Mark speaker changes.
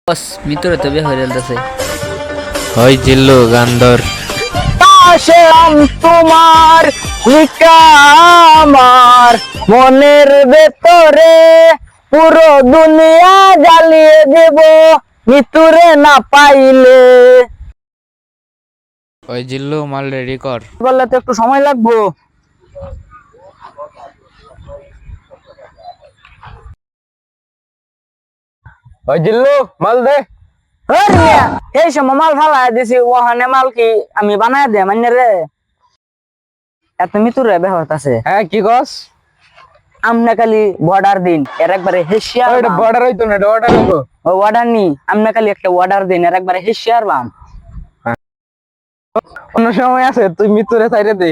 Speaker 1: বস মিত্রে তো বিয়ে হয়ে যাচ্ছে।
Speaker 2: ওই জিল্লু গান্দর
Speaker 3: পাশে তোমার লিখা আমার মনের ভেতরে পুরো দুনিয়া জ্বালিয়ে দেব মৃত্যুরে না পাইলে।
Speaker 2: ওই জিল্লু মাল রেডি কর।
Speaker 3: বললে তো একটু সময় লাগবো।
Speaker 4: ওই জিল্লু মাল দে।
Speaker 3: এই সময় মাল ফালাই দিছি ওখানে মাল কি আমি বানায় দে মানে রে এত মৃত্যুরে ব্যবহার আছে।
Speaker 4: হ্যাঁ কি কস?
Speaker 3: আমনে খালি বর্ডার দিন এর একবারে হেসিয়ার
Speaker 4: ওইটা বর্ডার হইতো না, এটা অর্ডার হইতো।
Speaker 3: ও অর্ডার নি আমনে খালি একটা অর্ডার দিন এর একবারে হেসিয়ার বাম।
Speaker 4: অন্য সময় আছে তুই মৃত্যুরে চাইরে দে।